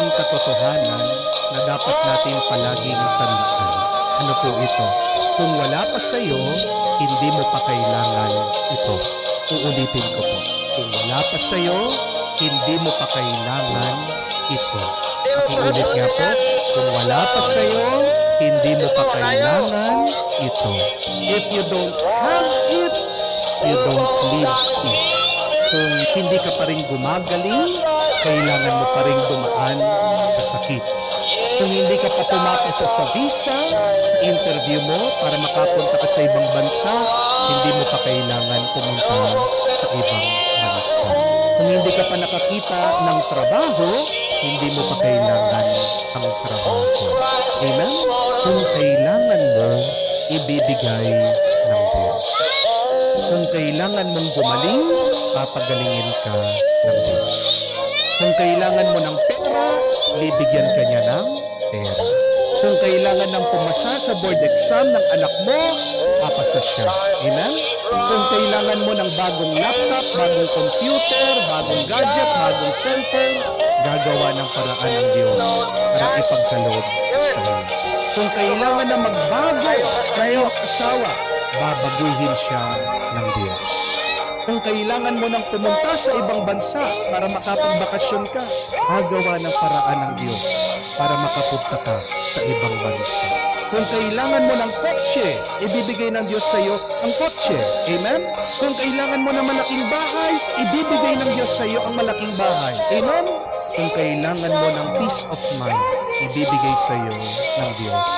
isang katotohanan na dapat natin palaging tandaan. Ano po ito? Kung wala pa sa iyo, hindi mo pa kailangan ito. Uulitin ko po. Kung wala pa sa iyo, hindi mo pa kailangan ito. Pakiulit nga po. Kung wala pa sa iyo, hindi mo pa kailangan ito. If you don't have it, you don't live it. Kung hindi ka pa rin gumagaling, kailangan mo pa rin dumaan sa sakit. Kung hindi ka pa pumapasa sa visa, sa interview mo para makapunta ka sa ibang bansa, hindi mo pa kailangan pumunta sa ibang bansa. Kung hindi ka pa nakakita ng trabaho, hindi mo pa kailangan ang trabaho. Amen? Kung kailangan mo, ibibigay ng Diyos. Kung kailangan mong gumaling, papagalingin ka ng Diyos. Kung kailangan mo ng pera, bibigyan ka niya ng pera. Kung kailangan ng pumasa sa board exam ng anak mo, papasa siya. Amen? Kung kailangan mo ng bagong laptop, bagong computer, bagong gadget, bagong cellphone, gagawa ng paraan ng Diyos para ipagkaloob sa iyo. Kung kailangan na magbago na iyong asawa, babaguhin siya ng Diyos. Kung kailangan mo nang pumunta sa ibang bansa para makapagbakasyon ka, gagawa ng paraan ng Diyos para makapunta ka sa ibang bansa. Kung kailangan mo ng kotse, ibibigay ng Diyos sa iyo ang kotse. Amen? Kung kailangan mo ng malaking bahay, ibibigay ng Diyos sa iyo ang malaking bahay. Amen? Kung kailangan mo ng peace of mind, ibibigay sa iyo ng Diyos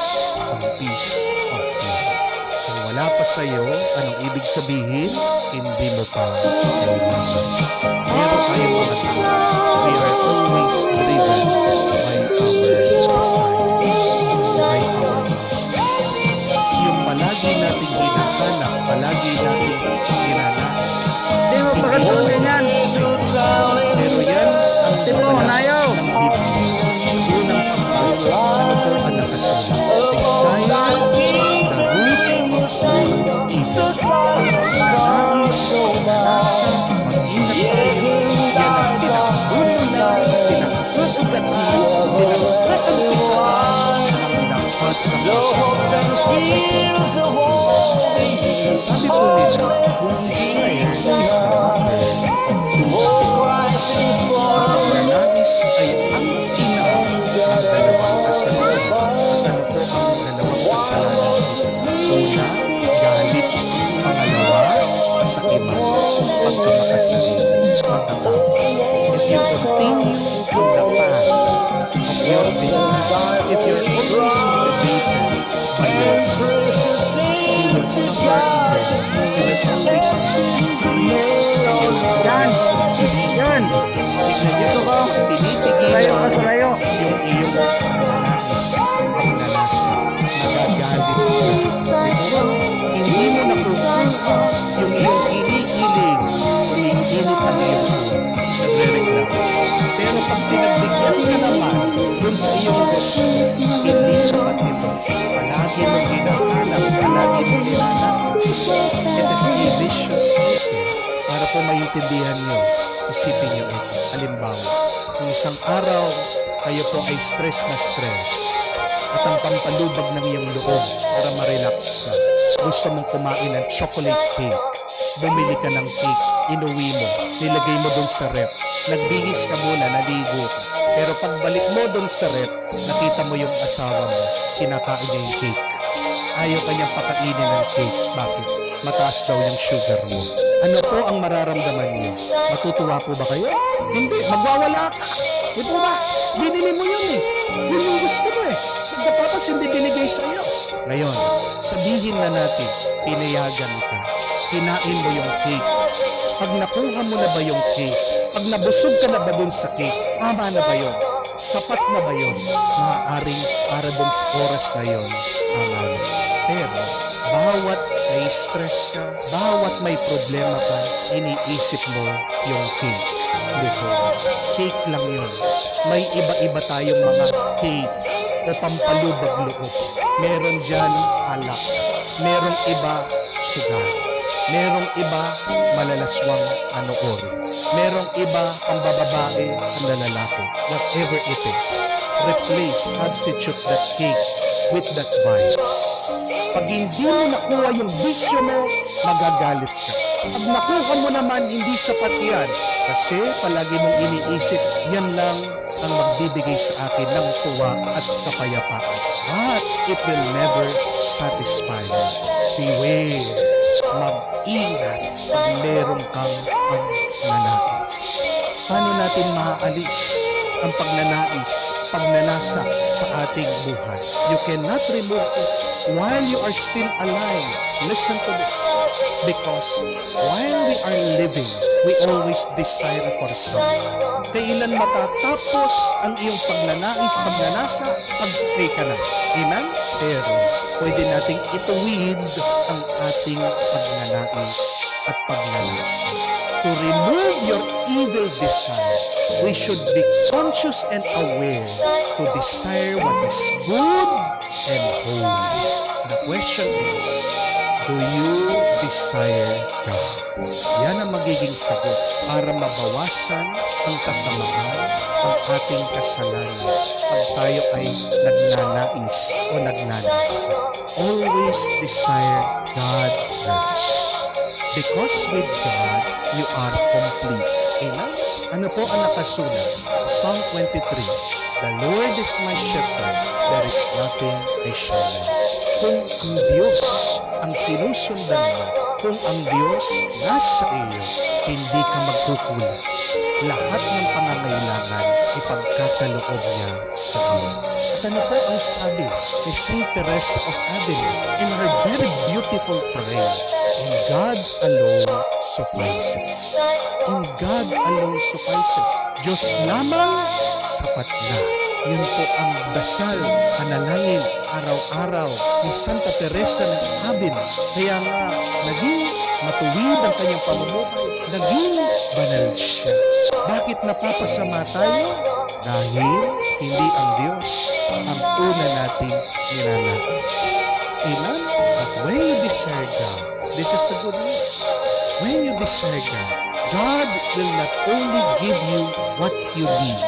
ang peace of mind. Kung wala pa sa iyo, anong ibig sabihin? Hindi mo pa kailangan. Meron tayong mga tao. We are always driven by our desires, by our needs. Yung palagi nating hinahanap, palagi nating hinanais. Hindi mo pagkatuloy yan. Pero yan ang Nayo. ng Biblia. Sa unang pagbasa, ano po ang nakasulat? Desire is the root of all evil. Nais, nasa, mag-ingat tayo. Yan ang pinakagulo na, pinakaugat na, pinakaumpisa ng lahat ng masama. Sabi po nila, desire is the mother of sins. Ang nais ay ang ina ng dalawang kasalanan. At ano po ang dalawang kasalanan? Una, galit. Pangalawa, kasakiman. Pagkamakasarili. Pagkatao. If you continue in the path of your business, if you're always motivated by your thoughts, you will suffer in them. You will always Yan. dito ka, tinitigil Layo ka sa layo. yung iyong nais, pagnanasa, nagagalit ka. Hindi mo nakukuha yung iyong iniiling, umiinit ang iyong nagre-reklamo. Pero pag pinagbigyan ka naman dun sa iyong gusto, hindi sapat ito. Palagi mong hinahanap, palagi mong hinanakas. It is a vicious cycle. Para po maintindihan nyo, isipin nyo ito. Halimbawa, kung isang araw kayo po ay stress at ang pampalubag ng iyong loob para ma-relax ka, gusto mong kumain ng chocolate cake, bumili ka ng cake, inuwi mo, nilagay mo dun sa rep, nagbihis ka muna, naligo ka. Pero pagbalik mo dun sa rep, nakita mo yung asawa mo, kinakain niya yung cake. Ayaw kanyang pakainin ng cake. Bakit? Mataas daw yung sugar mo. Ano po ang mararamdaman niyo? Matutuwa po ba kayo? Hindi. Magwawala ka. Di po ba? Binili mo yun eh. Yun yung gusto mo eh. Pagkatapos hindi binigay sa iyo. Ngayon, sabihin na natin, pinayagan ka. Kinain mo yung cake. Pag nakuha mo na ba yung cake? Pag nabusog ka na ba dun sa cake? Tama na ba yun? Sapat na ba yun? Maaaring para dun sa oras na yun, tama na. Pero, bawat may stress ka, bawat may problema ka, iniisip mo yung cake. Hindi po. Cake lang yun. May iba-iba tayong mga cake o pampalubag loob. Meron dyan alak. Meron iba sugar. Merong iba malalaswang panoorin. Merong iba ang bababae, ang lalaki. Whatever it is, replace, substitute that cake with that vibes. Pag hindi mo nakuha yung bisyo mo, magagalit ka. Pag nakuha mo naman, hindi sapat yan. Kasi palagi mong iniisip, yan lang ang magbibigay sa akin ng tuwa at kapayapaan. But it will never satisfy you. Beware. Mag-ingat pag meron kang pagnanais. Paano natin maaalis ang pagnanasa sa ating buhay? You cannot remove it while you are still alive. Listen to this. Because while we are living, we always desire for something. Kailan matatapos ang iyong pagnanasa, pag-pray ka na. Amen? Pero pwede nating ituwid ang ating pagnanais at pagnanasa. To remove your evil desire, we should be conscious and aware to desire what is good and holy. The question is, do you desire God? Yan ang magiging sagot para mabawasan ang kasamaan, ang ating kasalanan pag tayo ay nagnanais o nagnanasa. Always desire God first. Because with God, you are complete. Amen? Ano po ang nakasulat? Psalm 23, The Lord is my shepherd, there is nothing I shall want. Kung ang Diyos ang sinusundan mo, kung ang Diyos nasa iyo, hindi ka magkukulang. Lahat ng pangangailangan, ipagkakaloob niya sa iyo. At ano po ang sabi ni Saint Teresa of Avila in her very beautiful prayer? In God alone suffices. In God alone suffices. Diyos lamang sapat na. Yun po ang dasal, panalangin, araw-araw ni Santa Teresa ng Avila. Kaya nga, naging matuwid ang kanyang pamumuhay. Naging banal siya. Bakit napapasama tayo? Dahil hindi ang Diyos ang una nating ninanais. Amen? But when you desire God, this is the good news. When you desire God, God will not only give you what you need,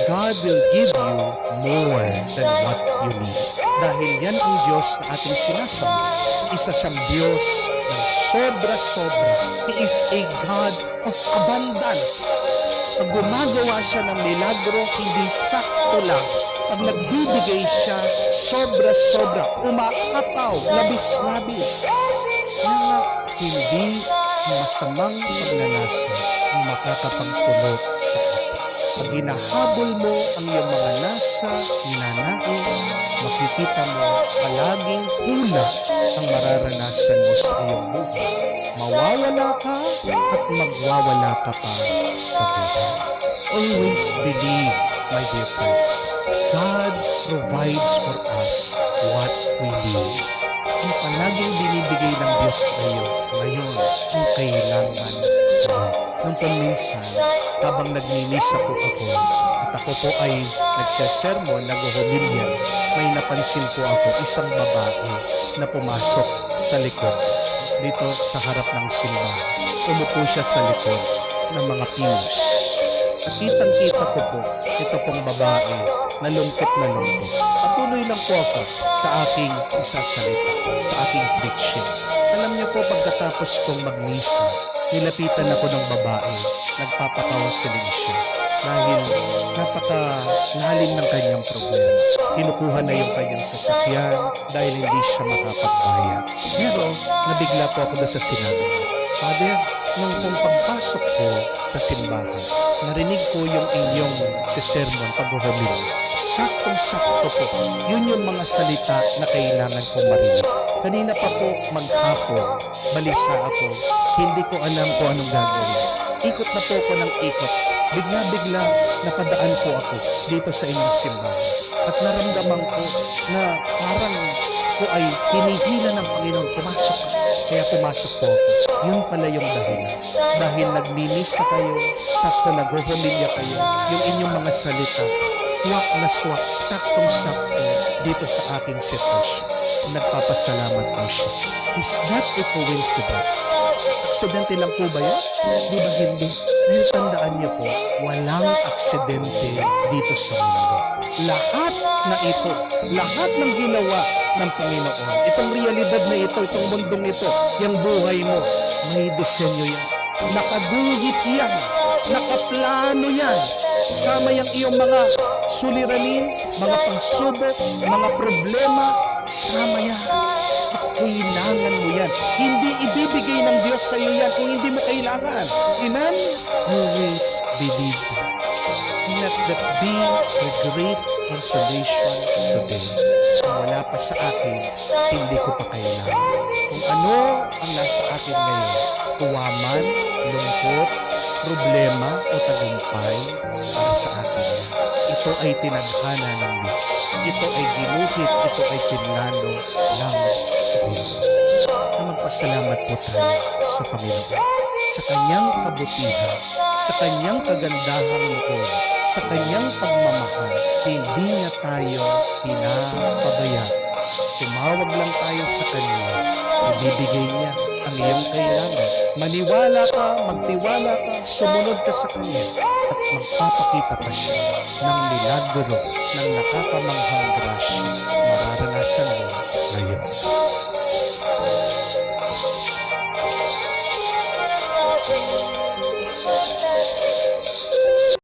God will give you more than what you need. Dahil yan ang Diyos na ating sinasamba. Isa siyang Diyos ng sobra-sobra. He is a God of abundance. Pag gumagawa siya ng milagro, hindi sakto lang. Pag nagbibigay siya, sobra-sobra, umaataw, labis-labis. Kaya nga, hindi masamang pagnanasa ang makakapagpuno sa atin. Pag hinahabol mo ang iyong mga nasa, ninanais, makikita mo palaging kulang ang mararanasan mo sa iyong buhay. Mawawala ka at magwawala ka pa sa buhay. Always believe, my dear friends, God provides for us what we need. Ang palaging binibigay ng Diyos sa iyo ngayon ang kailangan mo. Nung paminsan, habang nagmimisa po ako at ako po ay nagsesermon, nag-humilya, may napansin po ako isang babae na pumasok sa likod dito sa harap ng simbahan. Umupo siya sa likod ng mga pews. Kitang-kita ko po ito pong babae na lungkot na lungkot. Patuloy lang po ako sa aking isasalita, sa aking preaching. Alam niyo po, pagkatapos kong magmisa, nilapitan ako ng babae, nagpapakaunseling siya. Dahil napakalalim ng kanyang problema. Kinukuha na yung kanyang sasakyan dahil hindi siya makapagbayad. Pero nabigla po ako doon sa sinabi niya. Father, nung pagpasok ko sa simbahan, narinig ko yung inyong sermon pag-humilya. Saktong-sakto po. Yun yung mga salita na kailangan kong marinig. Kanina pa po maghapon, balisa ako. Hindi ko alam kung anong gagawin. Ikot na po ako ng ikot. Bigla-bigla napadaan po ako dito sa inyong simbahan. At naramdaman ko na parang ko ay hinihila ng Panginoon. Pumasok ka. Kaya pumasok po ako. Yun pala yung dahilan. Dahil nagmimisa kayo, sakto nag-humilya kayo, yung inyong mga salita, swak na swak, saktong-sakto dito sa aking sitwasyon. Nagpapasalamat po siya. Is that a coincidence? Aksidente lang po ba yun? Di ba hindi? Dahil tandaan niyo po, walang aksidente dito sa mundo. Lahat na ito, lahat ng ginawa ng Panginoon, itong realidad na ito, itong mundong ito, yung buhay mo, may disenyo yan. Nakaguhit yan. Nakaplano yan. Sama yung iyong mga suliranin, mga pagsubok, mga problema, sama yan. Kailangan mo yan. Hindi ibibigay ng Diyos sa iyo yan kung hindi mo kailangan. Amen? Always believe that. Let that be a great consolation today. Kung wala pa sa akin, hindi ko pa kailangan. Kung ano ang nasa akin ngayon, tuwaman, lungkot, problema o tagumpay para sa akin. Ito ay tinadhana ng Diyos. Ito ay ginuhit, ito ay pinlano ng Diyos. Na magpasalamat po tayo sa Panginoon, sa Kanyang kabutihan, sa Kanyang kagandahang loob, sa Kanyang pagmamahal. Hindi niya tayo pinapabayaan. Tumawag lang tayo sa Kanya, ibibigay niya ang iyong kailangan. Maniwala ka, magtiwala ka, sumunod ka sa Kanya at magpapakita pa siya ng milagro, ng nakakamanghang grasya mararanasan mo ngayon.